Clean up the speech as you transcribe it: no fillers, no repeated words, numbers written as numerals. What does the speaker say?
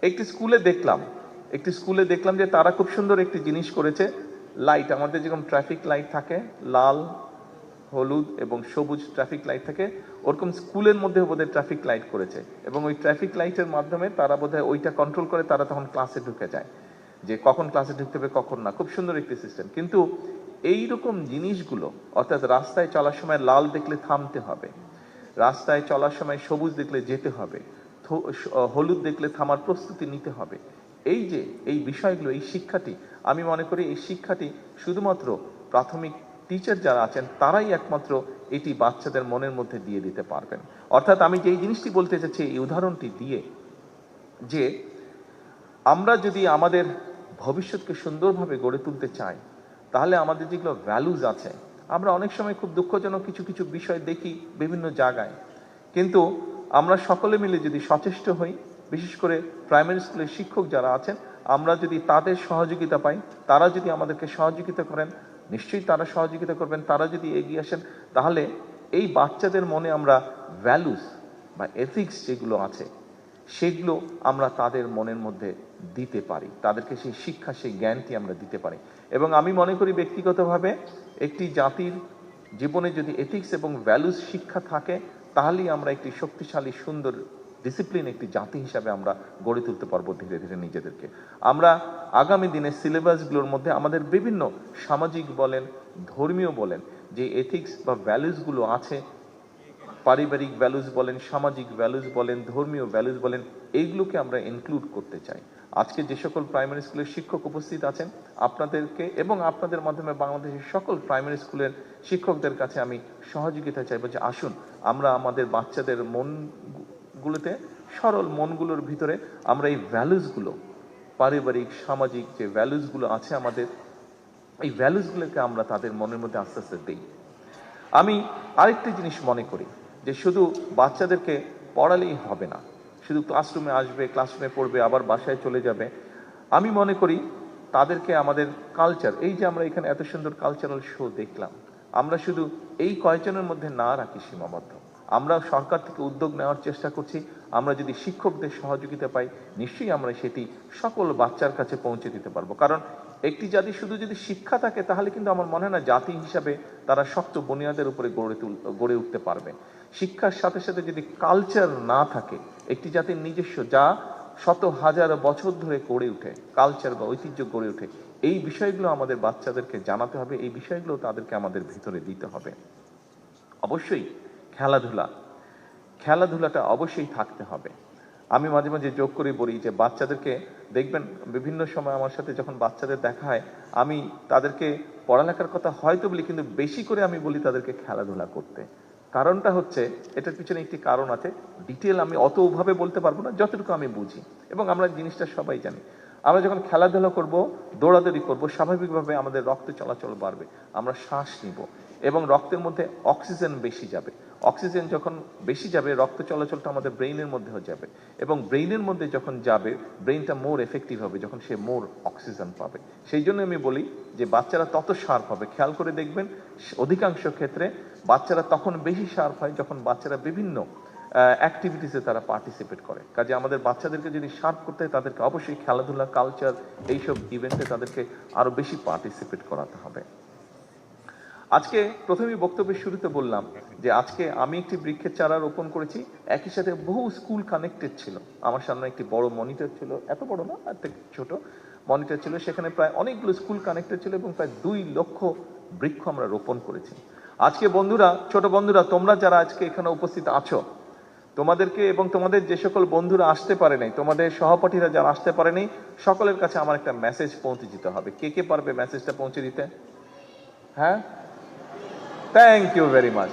একটি স্কুলে দেখলাম যে তারা খুব সুন্দর একটি জিনিস করেছে। লাইট, আমাদের যেরকম ট্রাফিক লাইট থাকে, লাল, হলুদ এবং সবুজ ট্রাফিক লাইট থাকে, ওরকম স্কুলের মধ্যে বোধহয় ট্রাফিক লাইট করেছে, এবং ওই ট্রাফিক লাইটের মাধ্যমে তারা বোধহয় ওইটা কন্ট্রোল করে, তারা তখন ক্লাসে ঢুকে যায়, যে কখন ক্লাসে ঢুকতে হবে কখন না। খুব সুন্দর একটি সিস্টেম। কিন্তু এইরকম জিনিসগুলো, অর্থাৎ রাস্তায় চলার সময় লাল দেখলে থামতে হবে, রাস্তায় চলার সময় সবুজ দেখলে যেতে হবে, হলুদ দেখলে থামার প্রস্তুতি নিতে হবে, এই বিষয়গুলো, এই শিক্ষাটি, আমি মনে করি এই শিক্ষাটি শুধুমাত্র প্রাথমিক টিচার যারা আছেন তারাই একমাত্র এটি বাচ্চাদের মনের মধ্যে দিয়ে দিতে পারবেন। অর্থাৎ আমি যেই জিনিসটি বলতে চাচ্ছি এই উদাহরণটি দিয়ে, যে আমরা যদি আমাদের ভবিষ্যৎকে সুন্দরভাবে গড়ে তুলতে চাই, তাহলে আমাদের যেগুলো ভ্যালুজ আছে, আমরা অনেক সময় খুব দুঃখজনক কিছু কিছু বিষয় দেখি বিভিন্ন জায়গায়, কিন্তু আমরা সকলে মিলে যদি সচেষ্ট হই, বিশেষ করে প্রাইমারি স্কুলের শিক্ষক যারা আছেন, আমরা যদি তাদের সহযোগিতা পাই, তারা যদি আমাদেরকে সহযোগিতা করেন, নিশ্চয়ই তারা সহযোগিতা করবেন, তারা যদি এগিয়ে আসেন, তাহলে এই বাচ্চাদের মনে আমরা ভ্যালুস বা এথিক্স যেগুলো আছে সেগুলো আমরা তাদের মনের মধ্যে দিতে পারি, তাদেরকে সেই শিক্ষা, সেই জ্ঞানটি আমরা দিতে পারি। এবং আমি মনে করি ব্যক্তিগতভাবে একটি জাতির জীবনে যদি এথিক্স এবং ভ্যালুস শিক্ষা থাকে, তাহলেই আমরা একটি শক্তিশালী, সুন্দর, ডিসিপ্লিন একটি জাতি হিসাবে আমরা গড়ে তুলতে পারবো ধীরে ধীরে নিজেদেরকে। আমরা আগামী দিনে সিলেবাসগুলোর মধ্যে আমাদের বিভিন্ন সামাজিক বলেন, ধর্মীয় বলেন, যে এথিক্স বা ভ্যালুসগুলো আছে, পারিবারিক ভ্যালুস বলেন, সামাজিক ভ্যালুস বলেন, ধর্মীয় ভ্যালুস বলেন, এইগুলোকে আমরা ইনক্লুড করতে চাই। আজকে যে সকল প্রাইমারি স্কুলের শিক্ষক উপস্থিত আছেন, আপনাদেরকে এবং আপনাদের মাধ্যমে বাংলাদেশের সকল প্রাইমারি স্কুলের শিক্ষকদের কাছে আমি সহযোগিতা চাইবো, যে আসুন আমরা আমাদের বাচ্চাদের মনগুলোতে, সরল মনগুলোর ভিতরে আমরা এই ভ্যালুসগুলো, পারিবারিক, সামাজিক যে ভ্যালুসগুলো আছে আমাদের, এই ভ্যালুসগুলোকে আমরা তাদের মনের মধ্যে আস্তে আস্তে দিই। আমি আরেকটি জিনিস মনে করি, যে শুধু বাচ্চাদেরকে পড়ালেই হবে না, শুধু ক্লাসরুমে আসবে, ক্লাসরুমে পড়বে, আবার বাসায় চলে যাবে। আমি মনে করি তাদেরকে আমাদের কালচার, এই যে আমরা এখানে এত সুন্দর কালচারাল শো দেখলাম, আমরা শুধু এই কয়েকজনের মধ্যে না রাখি সীমাবদ্ধ, আমরা সরকার থেকে উদ্যোগ নেওয়ার চেষ্টা করছি। আমরা যদি শিক্ষকদের সহযোগিতা পাই, নিশ্চয়ই আমরা সেটি সকল বাচ্চার কাছে পৌঁছে দিতে পারবো। কারণ একটি জাতি শুধু যদি শিক্ষা থাকে, তাহলে কিন্তু আমার মনে হয় না জাতি হিসাবে তারা শক্ত বুনিয়াদের উপরে গড়ে উঠতে পারবে। শিক্ষার সাথে সাথে যদি কালচার না থাকে, একটি জাতির নিজস্ব, যা শত হাজার বছর ধরে গড়ে উঠে, কালচার বা ঐতিহ্য গড়ে উঠে, এই বিষয়গুলো আমাদের বাচ্চাদেরকে জানাতে হবে, এই বিষয়গুলো তাদেরকে আমাদের ভিতরে দিতে হবে। অবশ্যই খেলাধুলাটা অবশ্যই থাকতে হবে। আমি মাঝে মাঝে যোগ করে বলি যে বাচ্চাদেরকে দেখবেন, বিভিন্ন সময় আমার সাথে যখন বাচ্চাদের দেখা হয়, আমি তাদেরকে পড়ালেখার কথা হয়তো বলি, কিন্তু বেশি করে আমি বলি তাদেরকে খেলাধুলা করতে। কারণটা হচ্ছে, এটার পিছনে একটি কারণ আছে, ডিটেল আমি অতভাবে বলতে পারবো না, যতটুকু আমি বুঝি, এবং আমরা জিনিসটা সবাই জানি। আমরা যখন খেলাধুলা করব, দৌড়াদৌড়ি করব, স্বাভাবিকভাবে আমাদের রক্ত চলাচল বাড়বে, আমরা শ্বাস নিব, এবং রক্তের মধ্যে অক্সিজেন বেশি যাবে। অক্সিজেন যখন বেশি যাবে, রক্ত চলাচলটা আমাদের ব্রেইনের মধ্যেও যাবে, এবং ব্রেইনের মধ্যে যখন যাবে, ব্রেইনটা মোর এফেক্টিভ হবে যখন সে মোর অক্সিজেন পাবে। সেই জন্য আমি বলি যে বাচ্চারা তত শার্প হবে। খেয়াল করে দেখবেন, অধিকাংশ ক্ষেত্রে বাচ্চারা তখন বেশি শার্প হয় যখন বাচ্চারা বিভিন্ন অ্যাক্টিভিটিসে তারা পার্টিসিপেট করে। কাজে আমাদের বাচ্চাদেরকে যদি শার্প করতে হয়, তাদেরকে অবশ্যই খেলাধুলা, কালচার, এইসব ইভেন্টে তাদেরকে আরো বেশি পার্টিসিপেট করাতে হবে। আজকে প্রথমেই বক্তব্যের শুরুতে বললাম যে আজকে আমি একটি বৃক্ষের চারা রোপণ করেছি, একই সাথে বহু স্কুল কানেক্টেড ছিল। আমার সামনে একটি বড় মনিটর ছিল, এত বড় না, একটা ছোট মনিটর ছিল, সেখানে প্রায় অনেকগুলো স্কুল কানেক্টেড ছিল, এবং প্রায় 2 লক্ষ বৃক্ষ আমরা রোপণ করেছি। আজকে বন্ধুরা, ছোট বন্ধুরা, তোমরা যারা আজকে এখানে উপস্থিত আছো, তোমাদেরকে এবং তোমাদের যে সকল বন্ধুরা আসতে পারে নাই, তোমাদের সহপাঠীরা যারা আসতে পারে নাই, সকলের কাছে আমার একটা মেসেজ পৌঁছে দিতে হবে। কে কে পারবে মেসেজটা পৌঁছে দিতে? হ্যাঁ, থ্যাংক ইউ ভেরি মাচ।